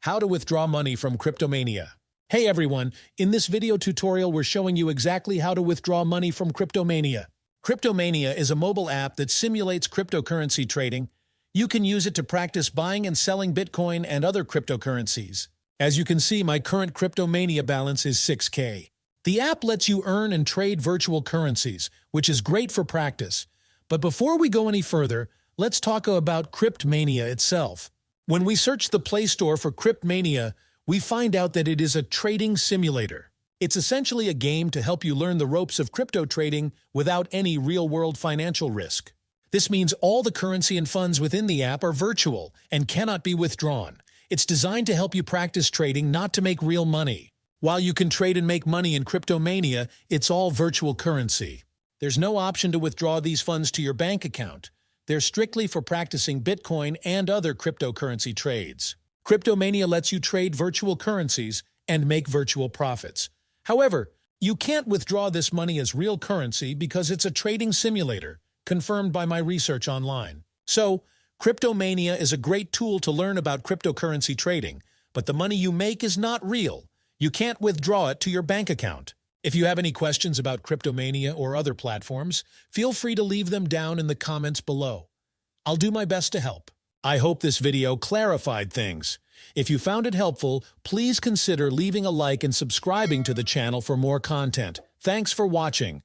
How to withdraw money from Cryptomania. Hey everyone, in this video tutorial we're showing you exactly how to withdraw money from Cryptomania. Cryptomania is a mobile app that simulates cryptocurrency trading. You can use it to practice buying and selling Bitcoin and other cryptocurrencies. As you can see, my current Cryptomania balance is 6K. The app lets you earn and trade virtual currencies, which is great for practice. But before we go any further, let's talk about Crypt Mania itself. When we search the Play Store for Crypt Mania, we find out that it is a trading simulator. It's essentially a game to help you learn the ropes of crypto trading without any real-world financial risk. This means all the currency and funds within the app are virtual and cannot be withdrawn. It's designed to help you practice trading, not to make real money. While you can trade and make money in Cryptomania, it's all virtual currency. There's no option to withdraw these funds to your bank account. They're strictly for practicing Bitcoin and other cryptocurrency trades. Cryptomania lets you trade virtual currencies and make virtual profits. However, you can't withdraw this money as real currency because it's a trading simulator, confirmed by my research online. So, Cryptomania is a great tool to learn about cryptocurrency trading, but the money you make is not real. You can't withdraw it to your bank account. If you have any questions about Cryptomania or other platforms, feel free to leave them down in the comments below. I'll do my best to help. I hope this video clarified things. If you found it helpful, please consider leaving a like and subscribing to the channel for more content. Thanks for watching.